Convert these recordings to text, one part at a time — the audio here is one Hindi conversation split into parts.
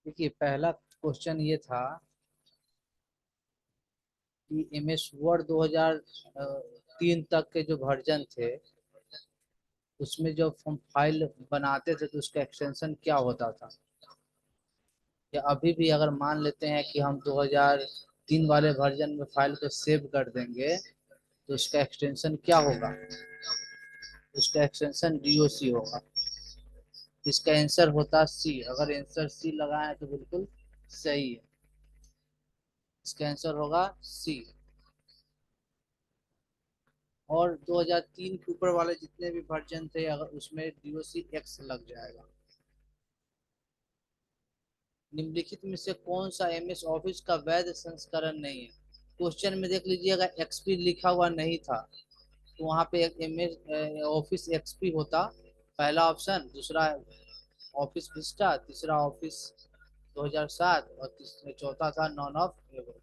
देखिए, पहला क्वेश्चन ये था कि MS वर्ड 2003 तक के जो वर्जन थे उसमें जब हम फाइल बनाते थे तो उसका एक्सटेंशन क्या होता था। या अभी भी अगर मान लेते हैं कि हम 2003 वाले वर्जन में फाइल को सेव कर देंगे तो उसका एक्सटेंशन क्या होगा। उसका एक्सटेंशन DOC होगा। इसका आंसर होता सी। अगर आंसर सी लगाए तो बिल्कुल सही है। इसका आंसर होगा सी। और 2003 के ऊपर वाले जितने भी वर्जन थे अगर उसमें DOC X लग जाएगा। निम्नलिखित में से कौन सा MS ऑफिस का वैध संस्करण नहीं है। क्वेश्चन में देख लीजिएगा XP लिखा हुआ नहीं था तो वहां पे एक MS ऑफिस XP होता पहला ऑप्शन। दूसरा ऑफिस विस्टा। तीसरा ऑफिस 2007 और चौथा था नॉन ऑफ एवर।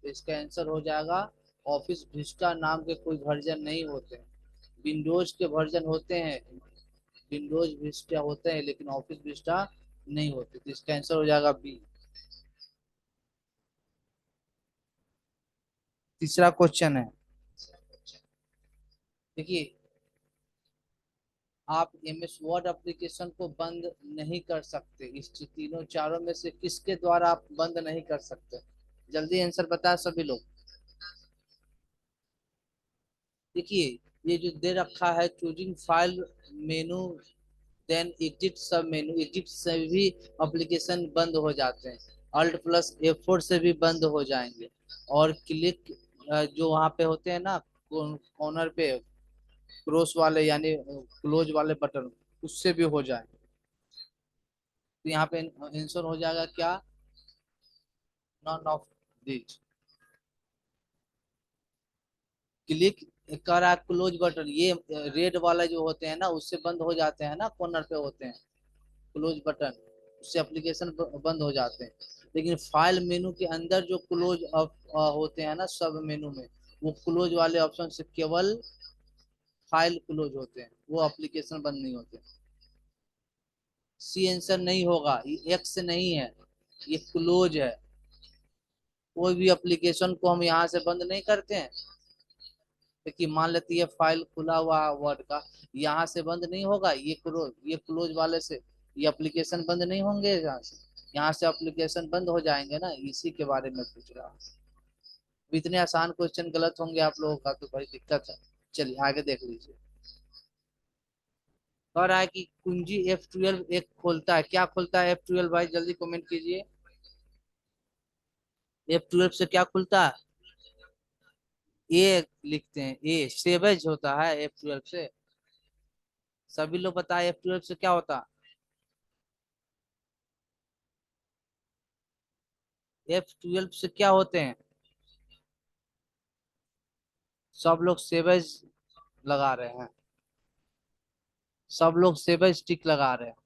तो इसका आंसर हो जाएगा ऑफिस विस्टा नाम के कोई वर्जन नहीं होते हैं। विंडोज के वर्जन होते हैं। विंडोज विस्टा होते हैं लेकिन ऑफिस विस्टा नहीं होते। तो इसका आंसर हो जाएगा बी। तीसरा क्वेश्चन है। देखिए, आप MS वर्ड एप्लीकेशन को बंद नहीं कर सकते। इस तीनों चारों में से किसके द्वारा आप बंद नहीं कर सकते। जल्दी आंसर बताए सभी लोग। देखिए, ये जो दे रखा है choosing file menu then edit submenu. Edit से भी एप्लीकेशन बंद हो जाते हैं। Alt+F4 से भी बंद हो जाएंगे। और क्लिक जो वहां पे होते हैं ना कॉर्नर पे क्रॉस वाले यानी क्लोज वाले बटन उससे भी हो जाएंगे। तो यहाँ पे आंसर हो जाएगा क्या। None of this. क्लिक करा क्लोज बटन ये रेड वाला जो होते हैं ना उससे बंद हो जाते हैं ना कॉर्नर पे होते हैं क्लोज बटन। उससे एप्लीकेशन बंद हो जाते हैं। लेकिन फाइल मेनू के अंदर जो क्लोज होते हैं ना सब मेनू में वो क्लोज वाले ऑप्शन से केवल फाइल क्लोज होते हैं वो एप्लीकेशन बंद नहीं होते। सी आंसर नहीं होगा। ये एक्स नहीं है। ये क्लोज है। कोई भी एप्लीकेशन को हम यहाँ से बंद नहीं करते हैं। देखिए, मान लेते ये फाइल खुला हुआ वर्ड का यहाँ से बंद नहीं होगा। ये क्लोज वाले से ये एप्लीकेशन बंद नहीं होंगे। यहाँ से एप्लीकेशन बंद हो जाएंगे ना। इसी के बारे में पूछ रहा हूँ। इतने आसान क्वेश्चन गलत होंगे आप लोगों का तो बड़ी दिक्कत है। चलिए आगे देख लीजिए। कह रहा है कि कुंजी F12 एक खोलता है। क्या खोलता है F12 भाई जल्दी कमेंट कीजिए। F12 से क्या खुलता है। ए लिखते हैं। ए सेवेज होता है F12 से। सभी लोग बताए F12 से क्या होता है। F12 से क्या होते हैं। सब लोग सेवेज लगा रहे हैं। सब लोग सेवेज टिक लगा रहे हैं।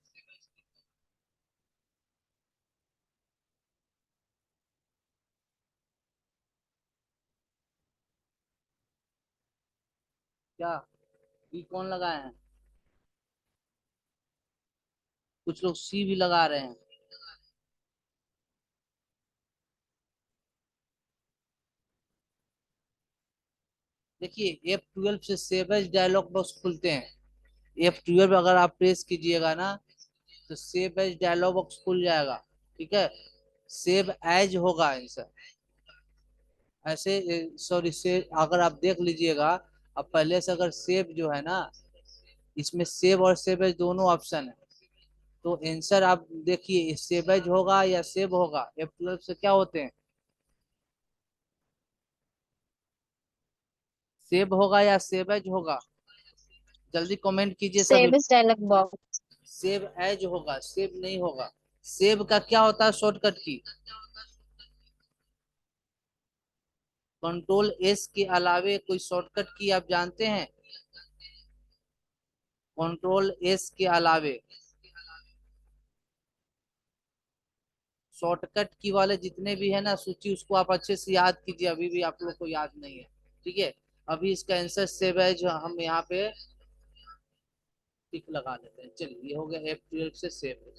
क्या बी कौन लगाए हैं। कुछ लोग सी भी लगा रहे हैं। देखिए F12 से सेवेज डायलॉग बॉक्स खुलते हैं। F12 अगर आप प्रेस कीजिएगा ना तो सेव एज डायलॉग बॉक्स खुल जाएगा। ठीक है। सेव एज होगा आंसर। ऐसे सॉरी से अगर आप देख लीजिएगा अब पहले से अगर सेव जो है ना इसमें सेव और सेव एज दोनों ऑप्शन है। तो आंसर आप देखिए सेव एज होगा या सेव होगा। F12 से क्या होते हैं। सेव होगा या सेव एज होगा। जल्दी कमेंट कीजिए सभी। सेव इस डायलॉग बॉक्स। सेव एज होगा सेव नहीं होगा। सेव का क्या होता है शॉर्टकट की। कंट्रोल S के अलावे कोई शॉर्टकट की आप जानते हैं। कंट्रोल S के अलावे शॉर्टकट की वाले जितने भी है ना सूची उसको आप अच्छे से याद कीजिए। अभी भी आप लोग को याद नहीं है। ठीक है। अभी इसका आंसर सेव है जो हम यहाँ पे टिक लगा लेते हैं। चलिए ये हो गया F12 से सेव है।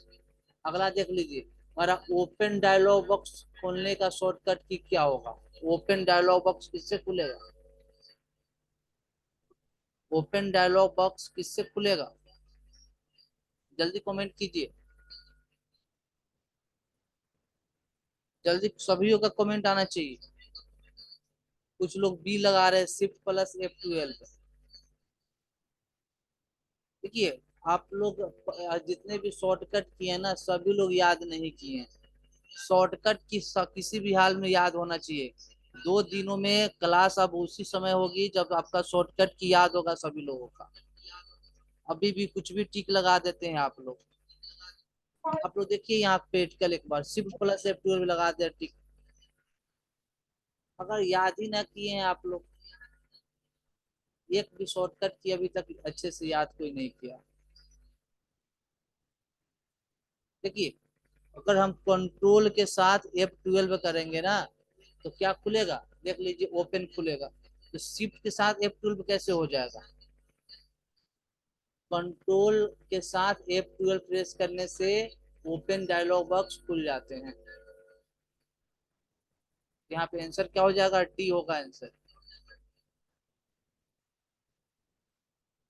अगला देख लीजिए। हमारा ओपन डायलॉग बॉक्स खोलने का शॉर्टकट की क्या होगा? ओपन डायलॉग बॉक्स किससे खुलेगा? ओपन डायलॉग बॉक्स किससे खुलेगा? जल्दी कमेंट कीजिए, जल्दी सभी का कमेंट आना चाहिए। कुछ लोग बी लगा रहे हैं, शिफ्ट प्लस F12। देखिए, आप लोग जितने भी शॉर्टकट किए ना, सभी लोग याद नहीं किए हैं। शॉर्टकट किसी भी हाल में याद होना चाहिए। 2 दिनों में क्लास अब उसी समय होगी जब आपका शॉर्टकट की याद होगा सभी लोगों का। अभी भी कुछ भी टिक लगा देते हैं आप लोग। आप लोग देखिए यहाँ प्रैक्टिकल एक बार शिफ्ट प्लस F12 लगा दे टिक। अगर याद ही ना किए हैं आप लोग, एक भी शॉर्टकट की अभी तक अच्छे से याद कोई नहीं किया। देखिए, अगर हम कंट्रोल के साथ F12 करेंगे ना, तो क्या खुलेगा? देख लीजिए, ओपन खुलेगा। तो शिफ्ट के साथ F12 कैसे हो जाएगा? कंट्रोल के साथ F12 प्रेस करने से ओपन डायलॉग बॉक्स खुल जाते हैं। यहाँ पे आंसर क्या हो जाएगा? डी होगा आंसर।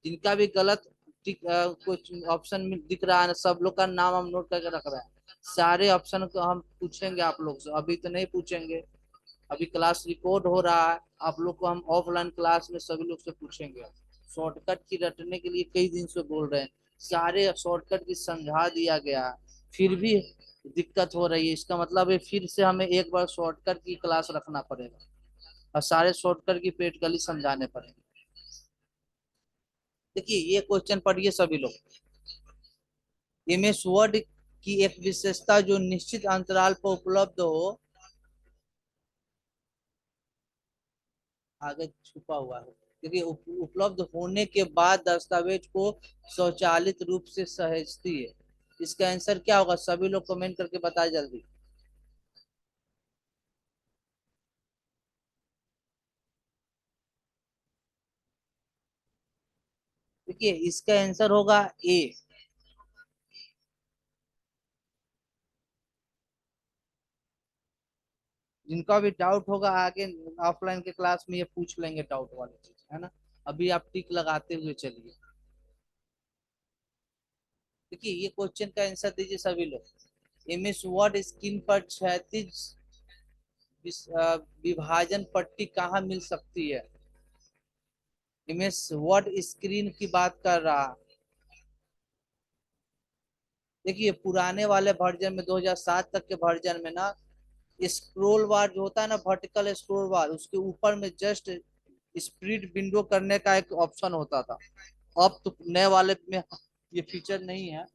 जिनका भी गलत कुछ ऑप्शन में दिख रहा है ना, सब लोग का नाम हम नोट करके रख रहे हैं। सारे ऑप्शन को हम पूछेंगे आप लोग से, अभी तो नहीं पूछेंगे। अभी क्लास रिकॉर्ड हो रहा है, आप लोग को हम ऑफलाइन क्लास में सभी लोग से पूछेंगे। शॉर्टकट की रटने के लिए कई दिन से बोल रहे हैं, सारे शॉर्टकट की समझा दिया गया, फिर भी दिक्कत हो रही है। इसका मतलब है फिर से हमें एक बार शॉर्टकट की क्लास रखना पड़ेगा और सारे शॉर्टकट की प्रैक्टिकली समझाने पड़ेंगे। देखिए, ये क्वेश्चन पढ़िए सभी लोग। MS वर्ड की एक विशेषता जो निश्चित अंतराल पर उपलब्ध हो, आगे छुपा हुआ है। क्योंकि उपलब्ध होने के बाद दस्तावेज को स्वचालित रूप से सहेजती है। इसका आंसर क्या होगा? सभी लोग कमेंट करके बताए जल्दी। देखिए, इसका आंसर होगा ए। जिनका भी डाउट होगा आगे ऑफलाइन के क्लास में ये पूछ लेंगे डाउट वाली चीज, है ना? अभी आप टिक लगाते हुए चलिए। देखिए, ये क्वेश्चन का आंसर दीजिए सभी लोग। MS वर्ड स्क्रीन पर क्षैतिज विभाजन पट्टी कहाँ मिल सकती है? MS वर्ड स्क्रीन की बात कर रहा। देखिए, पुराने वाले वर्जन में 2007 तक के वर्जन में ना, स्क्रोल बार जो होता है ना, वर्टिकल स्क्रोल बार, उसके ऊपर में जस्ट स्प्लिट विंडो करने का एक ऑप्शन होता था। अब तो नए वाले में ये फीचर नहीं है,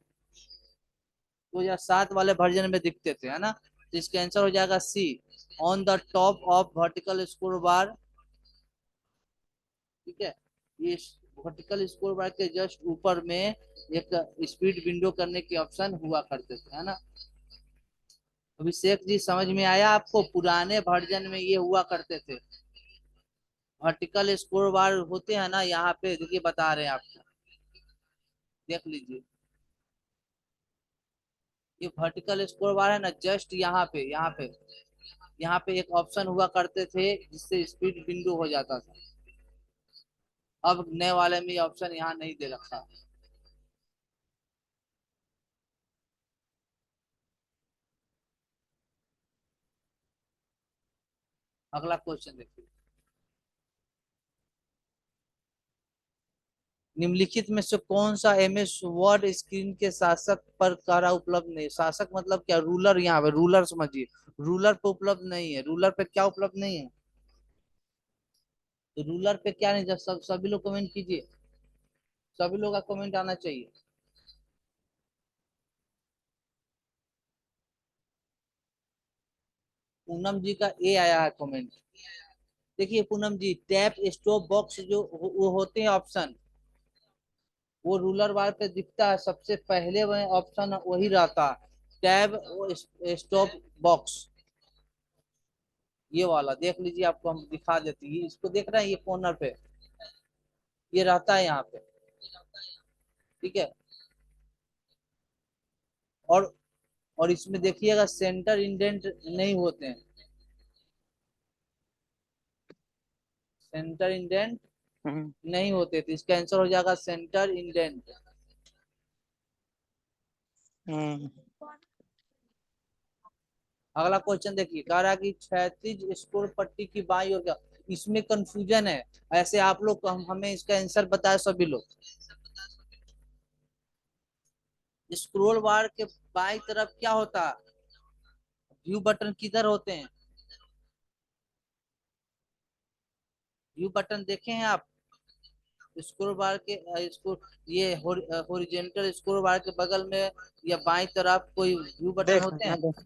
2007 वाले वर्जन में दिखते थे, है ना? तो इसका आंसर हो जाएगा C. On the top of vertical scroll bar. ठीक है, ये वर्टिकल स्क्रोल बार के जस्ट ऊपर में एक स्पीड विंडो करने की ऑप्शन हुआ करते थे, है ना? अभिषेक जी, समझ में आया आपको? पुराने वर्जन में ये हुआ करते थे। वर्टिकल स्क्रोल बार होते हैं ना, यहाँ पे देखिए बता रहे हैं आपको, देख लीजिए। ये वर्टिकल स्क्रोल बार है ना, जस्ट यहाँ पे एक ऑप्शन हुआ करते थे जिससे स्पीड विंडो हो जाता था। अब नए वाले में ये ऑप्शन यहाँ नहीं दे रखा। अगला क्वेश्चन देखिए। निम्नलिखित में से कौन सा MS वर्ड स्क्रीन के शासक पर कार्य उपलब्ध नहीं? शासक मतलब क्या? रूलर, यहाँ पे रूलर समझिए। रूलर पे उपलब्ध नहीं है। रूलर पे क्या उपलब्ध नहीं है? तो रूलर पे क्या नहीं? जब सभी लोग कमेंट कीजिए, सभी लोग का कमेंट आना चाहिए। पूनम जी का ए आया है कमेंट। देखिए पूनम जी, टैप स्टॉप बॉक्स जो वो होते हैं ऑप्शन, वो रूलर बार पे दिखता है सबसे पहले, वह ऑप्शन वही रहता है, टैब स्टॉप बॉक्स। ये वाला देख लीजिए, आपको हम दिखा देते हैं। इसको देख रहे हैं, ये कॉर्नर पे ये रहता है यहाँ पे। ठीक है। और और इसमें देखिएगा सेंटर इंडेंट नहीं होते हैं, सेंटर इंडेंट हम्म। नहीं होते, तो इसका आंसर हो जाएगा सेंटर इंडेंट। हम्म। अगला क्वेश्चन देखिए, कह रहा है कि क्षैतिज स्कोर पट्टी की बाईं ओर क्या, इसमें कंफ्यूजन है। ऐसे आप लोग हमें इसका आंसर बताए सभी लोग। स्क्रोल बार के बाईं तरफ क्या होता है, व्यू बटन किधर होते हैं, व्यू बटन देखे हैं आप स्क्रोल बार के इसको, ये हॉरिजॉन्टल स्क्रोल बार के बगल में या बाईं तरफ कोई व्यू बटन देख होते ना हैं। देख।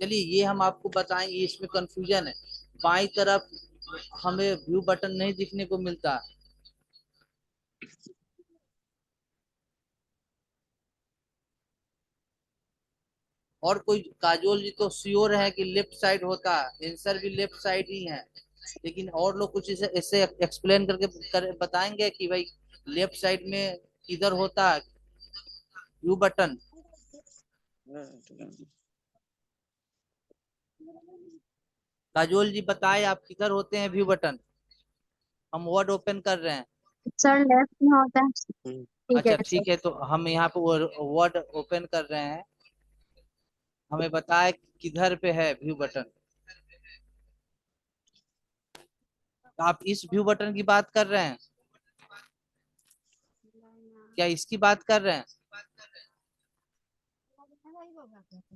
चलिए ये हम आपको बताएंगे, इसमें कंफ्यूजन है। बाईं तरफ हमें व्यू बटन नहीं दिखने को मिलता। और कोई, काजोल जी तो श्योर है कि लेफ्ट साइड होता है, आंसर भी लेफ्ट साइड ही है। लेकिन और लोग कुछ इसे ऐसे एक्सप्लेन बताएंगे कि भाई लेफ्ट साइड में किधर होता है व्यू बटन। काजोल जी बताए आप किधर होते हैं व्यू बटन, हम वर्ड ओपन कर रहे हैं। सर लेफ्ट में होता है। ठीक अच्छा है सर। ठीक है, तो हम यहाँ पे वर्ड ओपन कर रहे हैं, हमें बताए किधर पे है व्यू बटन। तो आप इस व्यू बटन की बात कर रहे हैं, क्या इसकी बात कर रहे हैं,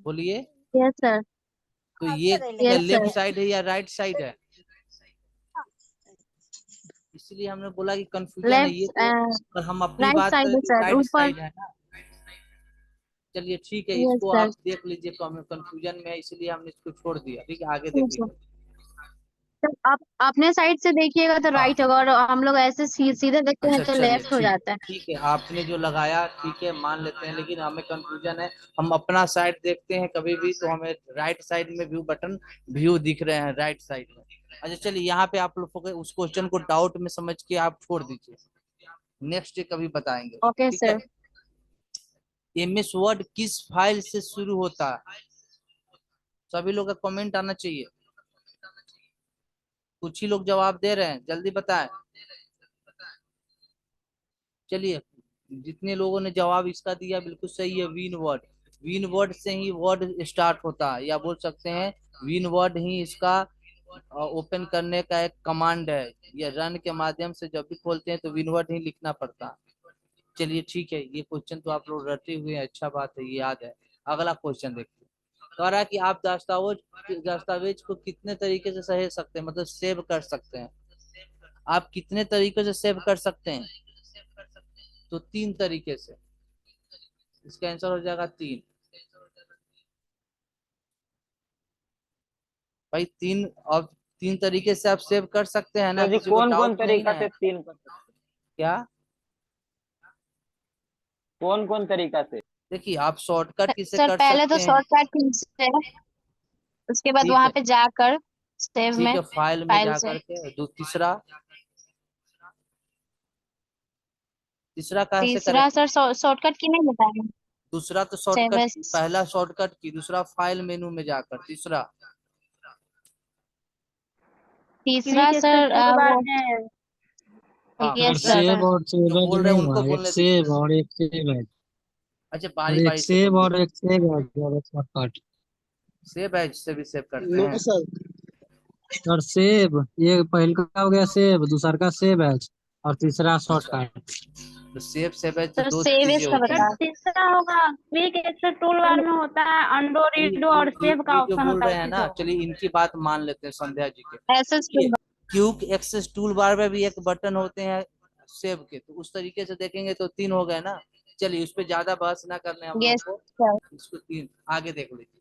बोलिए। Yes sir. तो ये क्या यस लेफ्ट सर। साइड है या राइट साइड है, इसलिए हमने बोला कि कंफ्यूजन है ये लेफ्ट तो। पर हम अपनी राइट बात साइड करें है तो सर, राइट ऊपर। साइड है ना। चलिए ठीक है, यस इसको सर। आप देख लीजिए, कंफ्यूजन में है, इसलिए हमने इसको छोड़ दिया। ठीक है, आगे देख ठीक है लीजिए। सर, आप अपने साइड से देखिएगा तो हाँ राइट होगा, और हम लोग ऐसे सीधे देखते हैं अच्छा तो चलिए लेफ्ट हो ठीक जाता है। ठीक है, आपने जो लगाया ठीक है मान लेते हैं, लेकिन हमें कंफ्यूजन है। हम अपना साइड देखते हैं कभी भी तो हमें राइट साइड में व्यू बटन व्यू दिख रहे हैं राइट साइड में। अच्छा चलिए, यहाँ पे आप लोग उस क्वेश्चन को डाउट में समझ के आप छोड़ दीजिए, नेक्स्ट डे कभी बताएंगे, ओके ठीक है। सर। एमएस वर्ड किस फाइल से शुरू होता है, सभी लोग का कमेंट आना चाहिए। कुछ ही लोग जवाब दे रहे हैं, जल्दी बताएं। चलिए, जितने लोगों ने जवाब इसका दिया बिल्कुल सही है, विन वर्ड। विन वर्ड से ही वर्ड स्टार्ट होता है, या बोल सकते हैं विन वर्ड ही इसका ओपन करने का एक कमांड है। ये रन के माध्यम से जब भी खोलते हैं तो विन वर्ड ही लिखना पड़ता है। चलिए ठीक है, ये क्वेश्चन तो आप लोग रटे हुए हैं, अच्छा बात है, ये याद है। अगला क्वेश्चन देखते हैं। कह रहा है कि आप दस्तावेज को कितने तरीके से सहेज सकते हैं, मतलब सेव कर सकते हैं। आप कितने तरीके से सेव कर सकते हैं, तो 3 तरीके से। इसका आंसर हो जाएगा 3। भाई 3, और 3 तरीके से आप सेव कर सकते हैं ना, तो जी किसी को कौन डाउट कौन नहीं तरीका ना से है। 3 कर सकते हैं? क्या, कौन कौन तरीका से? देखिए आप शॉर्टकट किसे सर कर पहले तो सकते हैं। शॉर्टकट की से, उसके बाद ठीक वहां है पे जाकर सेव ठीक में, है, फाइल में फाइल जा से। करके तीसरा, तीसरा कहाँ से तीसरा करेंगे। सर शॉर्टकट की नहीं बताएंगे। दूसरा तो सेव शॉर्टकट की, एस। पहला शॉर्टकट की, दूसरा फाइल मेनू में जाकर, तीसरा। तीसरा सर वो। हाँ सर यस नहीं, सर। सेव और जो सेवेज बोल रहे हैं नहीं उनको हुआ, एक बोलने दीजिए। सेव और एक सेव है। अच्छा बारी और एक बारी से सेव बोलिए। और एक सेव है और एक शॉर्टकट। सेव है जिससे भी सेव करते नो हैं। सर। सर सेव, ये पहल का हो गया सेव, दूसरा का सेव है और तीसरा अच्छा, शॉर्टकट। तो सेव है तो सर दो सेव चीजें एस का होती बता। हैं। तीसरा होगा क्विक एक्सेस टूल बार में होता है अंडो रीडो और सेव का ये जो ऑप्शन बोल होता रहे है हैं ना, तीसरा। चलिए इनकी बात मान लेते हैं संध्या जी के। एस एस देखिए क्यूक एक्सेस टूल बार में भी एक बटन होते हैं सेव के, तो उस तरीके से देखेंगे तो 3 हो गए ना। चलिए उस पर ज्यादा बहस ना करने हम लोग यस को, सर। इसको 3 आगे देख लीजिए।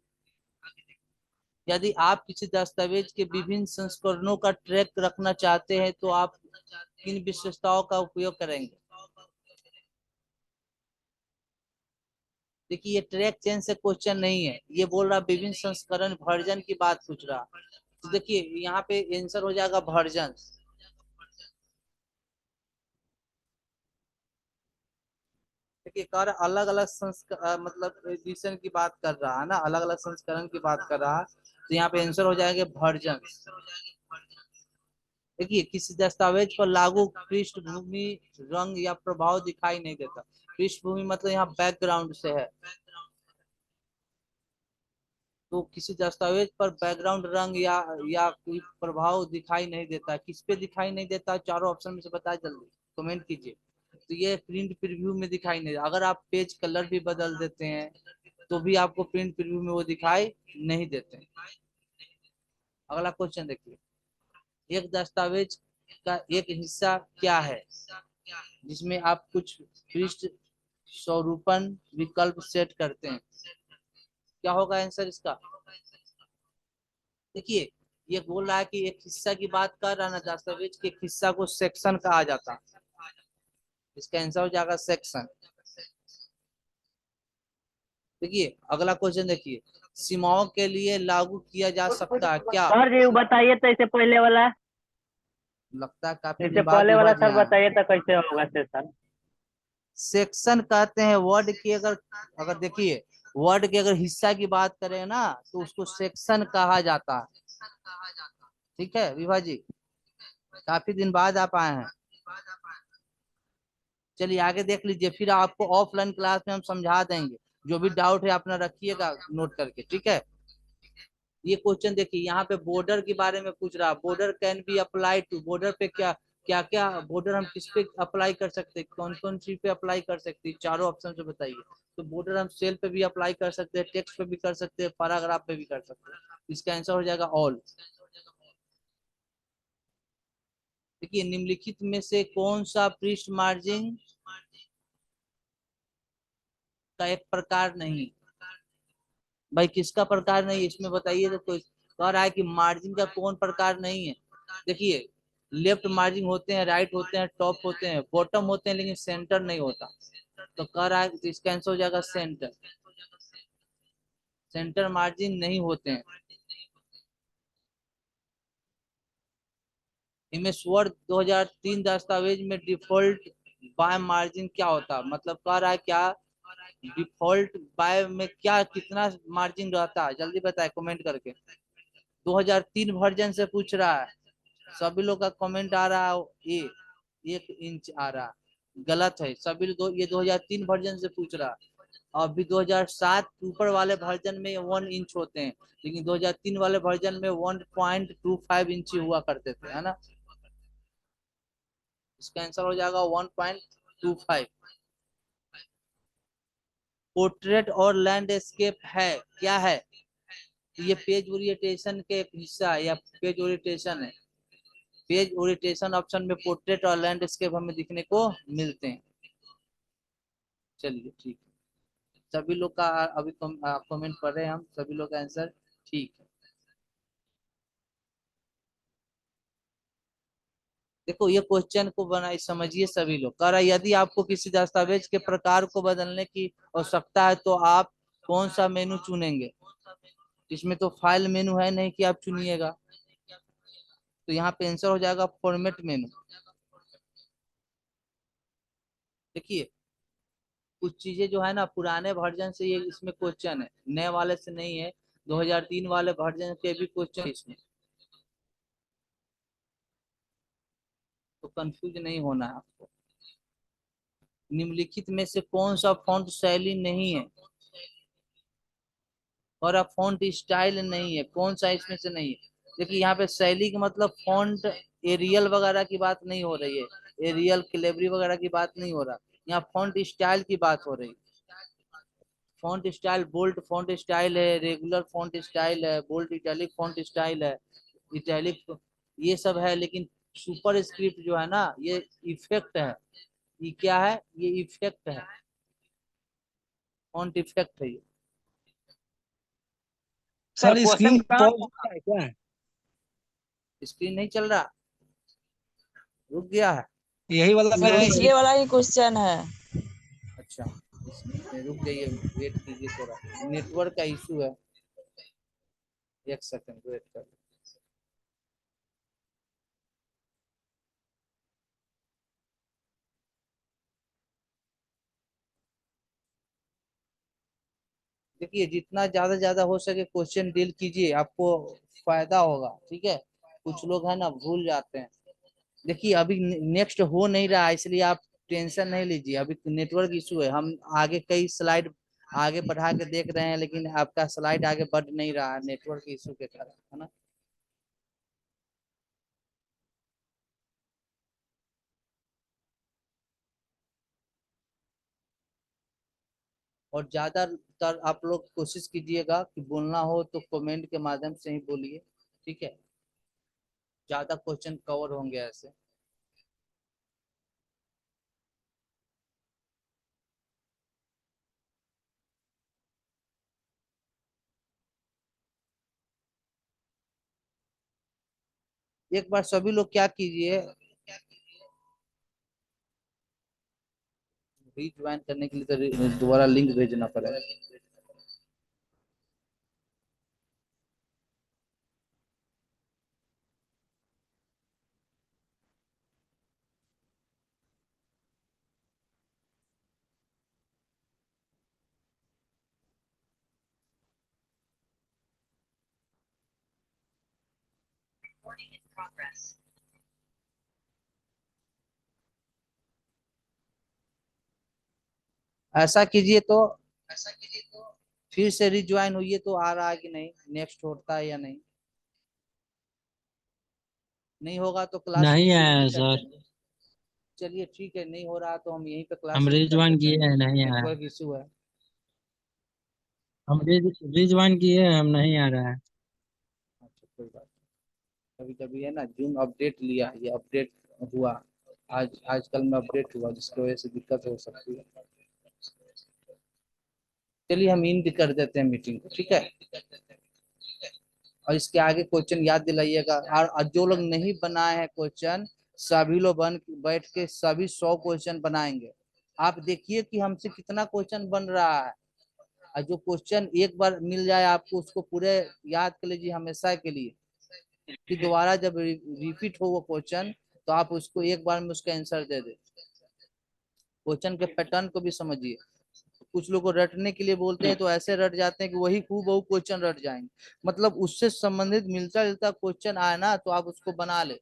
यदि आप किसी दस्तावेज के विभिन्न संस्करणों का ट्रैक रखना चाहते हैं तो आप किन विशेषताओं का उपयोग करेंगे। देखिए ये ट्रैक चेन से क्वेश्चन नहीं है, ये बोल रहा विभिन्न संस्करण वर्जन की बात पूछ रहा। तो देखिए यहाँ पे आंसर हो जाएगा वर्जन। देखिए कर अलग अलग मतलब एडिशन की बात कर रहा है ना, अलग अलग संस्करण की बात कर रहा है, तो यहाँ पे आंसर हो जाएगा वर्जन। देखिए किसी दस्तावेज पर लागू पृष्ठभूमि रंग या प्रभाव दिखाई नहीं देता। पृष्ठभूमि मतलब यहाँ बैकग्राउंड से है, तो किसी दस्तावेज पर बैकग्राउंड रंग या कोई प्रभाव दिखाई नहीं देता। किस पे दिखाई नहीं देता, चारों ऑप्शन में से बताए, जल्दी कमेंट कीजिए। तो ये प्रिंट प्रीव्यू में दिखाई नहीं देता। अगर आप पेज कलर भी बदल देते हैं तो भी आपको प्रिंट प्रीव्यू में वो दिखाई नहीं देते। अगला क्वेश्चन देखिए, एक दस्तावेज का एक हिस्सा क्या है जिसमें आप कुछ पृष्ठ स्वरूपन विकल्प सेट करते हैं, क्या होगा आंसर इसका? देखिए ये बोल रहा है कि एक हिस्सा की बात कर रहा है ना, दस्तावेज के एक हिस्सा को सेक्शन कहा जाता है। इसका आंसर हो जाएगा सेक्शन। देखिए अगला क्वेश्चन देखिए, सीमाओं के लिए लागू किया जा सकता है क्या? सर जी बताइए तो इससे पहले वाला, लगता है काफी इससे दिन बाद पहले वाला विभा जी सर आए हैं। बताइए तो कैसे होगा सर। सेक्शन कहते हैं वर्ड की, अगर अगर देखिए वर्ड के अगर हिस्सा की बात करें ना तो उसको सेक्शन कहा जाता है। ठीक है विभा जी, काफी दिन बाद आप आए हैं। चलिए आगे देख लीजिए, फिर आपको ऑफलाइन क्लास में हम समझा देंगे। जो भी डाउट है अपना रखिएगा नोट करके, ठीक है। ये क्वेश्चन देखिए, यहाँ पे बॉर्डर के बारे में पूछ रहा है। Border can be apply to, border पे क्या क्या क्या बॉर्डर हम किस पे अप्लाई कर सकते हैं, कौन कौन चीज पे अप्लाई कर सकते हैं, चारों ऑप्शन से बताइए। तो बॉर्डर हम सेल पे भी अप्लाई कर सकते हैं, टेक्स्ट पे भी कर सकते हैं, पैराग्राफ पे भी कर सकते हैं। इसका आंसर हो जाएगा ऑल। देखिए निम्नलिखित में से कौन सा पृष्ठ मार्जिन का एक प्रकार नहीं? भाई किसका प्रकार नहीं इसमें बताइए। तो कोई कह रहा है कि मार्जिन का कौन प्रकार नहीं है। देखिए लेफ्ट मार्जिन होते हैं, राइट होते हैं, टॉप होते हैं, बॉटम होते हैं, लेकिन सेंटर नहीं होता। तो कह रहा है तो इसका आंसर हो जाएगा सेंटर। सेंटर मार्जिन नहीं होते हैं। एमएस वर्ड 2003 दस्तावेज में डिफॉल्ट बाय मार्जिन क्या होता है? मतलब कह रहा है क्या डिफॉल्ट बाय में क्या कितना मार्जिन रहता है, जल्दी बताए कमेंट करके। 2003 वर्जन से पूछ रहा है। सभी लोग का कमेंट आ रहा है ये 1 इंच आ रहा है, गलत है। सभी लोग ये 2003 वर्जन से पूछ रहा है। अभी 2007 ऊपर वाले वर्जन में 1 इंच होते हैं, लेकिन 2003 वाले वर्जन में 1.25 इंच हुआ करते थे, है ना। इसका आंसर हो जाएगा 1.25। पोर्ट्रेट और लैंडस्केप है क्या है? ये पेज ओरिएंटेशन के एक हिस्सा है या पेज ओरिएंटेशन है। पेज ओरिएंटेशन ऑप्शन में पोर्ट्रेट और लैंडस्केप हमें दिखने को मिलते हैं। चलिए ठीक है, सभी लोग का अभी कमेंट पढ़ रहे हैं हम, सभी लोग का आंसर ठीक है। देखो ये क्वेश्चन को बनाई समझिए सभी लोग। कह रहा है यदि आपको किसी दस्तावेज के प्रकार को बदलने की आवश्यकता है तो आप कौन सा मेनू चुनेंगे? इसमें तो फाइल मेनू है नहीं कि आप चुनिएगा, तो यहाँ पे आंसर हो जाएगा फॉर्मेट मेनू। देखिए कुछ चीजें जो है ना पुराने वर्जन से ये इसमें क्वेश्चन है, नए वाले से नहीं है। 2003 वाले वर्जन पे भी क्वेश्चन इसमें, तो कंफ्यूज नहीं होना है आपको। निम्नलिखित में से कौन सा फॉन्ट शैली नहीं है और अब फॉन्ट स्टाइल नहीं है, कौन सा इसमें से नहीं है? देखिए यहाँ पे शैली का मतलब फॉन्ट एरियल वगैरह की बात नहीं हो रही है, एरियल कैलिबरी वगैरह की बात नहीं हो रहा। यहाँ फॉन्ट स्टाइल की बात हो रही है। Font style bold font style है, रेगुलर फॉन्ट स्टाइल है, बोल्ड इटैलिक फॉन्ट स्टाइल है, इटैलिक, ये सब है। लेकिन सुपर स्क्रिप्ट जो है ना ये इफेक्ट है। ये क्या है? ये इफेक्ट है, फॉन्ट इफेक्ट है ये। सर सर क्वेश्चन स्क्रीन कहाँ पॉज है क्या? स्क्रीन नहीं चल रहा, रुक गया है। यही वाला सर सर की पिछले वाला ही क्वेश्चन है। अच्छा रुक जाइए, वेट कीजिए थोड़ा, नेटवर्क का इशू है। 1 सेकंड वेट कर। देखिए जितना ज्यादा ज्यादा हो सके क्वेश्चन डील कीजिए, आपको फायदा होगा। ठीक है, कुछ लोग है ना भूल जाते हैं। देखिए अभी नेक्स्ट हो नहीं रहा है, इसलिए आप टेंशन नहीं लीजिए। अभी नेटवर्क इशू है, हम आगे कई स्लाइड आगे बढ़ा के देख रहे हैं, लेकिन आपका स्लाइड आगे बढ़ नहीं रहा है नेटवर्क इशू के कारण, है ना। और ज्यादातर आप लोग कोशिश कीजिएगा कि बोलना हो तो कमेंट के माध्यम से ही बोलिए। ठीक है, ज्यादा क्वेश्चन कवर होंगे ऐसे। एक बार सभी लोग क्या कीजिए, रीज्वाइन करने के लिए तो दोबारा लिंक भेजना पड़ेगा। ऐसा कीजिए तो फिर से रिज्वाइन हुई तो आ रहा है कि नहीं, नेक्स्ट होता है या नहीं। नहीं होगा तो क्लास नहीं यहीं आया एंड करते सर। हैं। चलिए ठीक है, नहीं हो रहा तो हम यहीं पे क्लास हम एंड कर रिजवान देते किए हैं, हैं, नहीं आया। नेटवर्क इशू है। हम रिजवान किए हैं, हम नहीं आ रहा है। अच्छा कोई बात नहीं। कभी कभी है ना जून अपडेट लिया, ये अपडेट हुआ, आज आजकल में अपडेट हुआ, जिसकी वजह से दिक्कत हो सकती है। चलिए हम इन कर देते हैं मीटिंग को, ठीक है। और इसके आगे क्वेश्चन याद दिलाइएगा। और जो लोग नहीं बनाए हैं क्वेश्चन, सभी लोग बैठ के सभी 100 क्वेश्चन बनाएंगे। आप देखिए कि हमसे कितना क्वेश्चन बन रहा है। और जो क्वेश्चन एक बार मिल जाए आपको, उसको पूरे याद कर लीजिए हमेशा के लिए, कि दोबारा जब रिपीट हो वो क्वेश्चन, तो आप उसको एक बार में उसका आंसर दे दे। क्वेश्चन के पैटर्न को भी समझिए। कुछ लोग को रटने के लिए बोलते हैं तो ऐसे रट जाते हैं कि वही खूब बहु क्वेश्चन रट जाएंगे। मतलब उससे संबंधित मिलता जुलता क्वेश्चन आए ना तो आप उसको बना ले।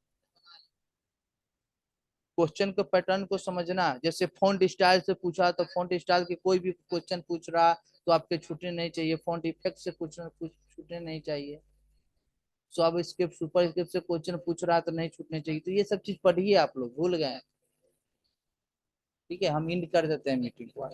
क्वेश्चन के पैटर्न को समझना, जैसे फॉन्ट स्टाइल से पूछा तो फॉन्ट स्टाइल के कोई भी क्वेश्चन पूछ रहा तो आपके छूटने नहीं चाहिए। फॉन्ट इफेक्ट से कुछ छूटने नहीं चाहिए। सब स्क्रिप्ट सुपर स्क्रिप्ट से क्वेश्चन पूछ रहा तो नहीं छूटने चाहिए। तो ये सब चीज पढ़िए, आप लोग भूल गए। ठीक है, हम इंड कर देते हैं मीटिंग को।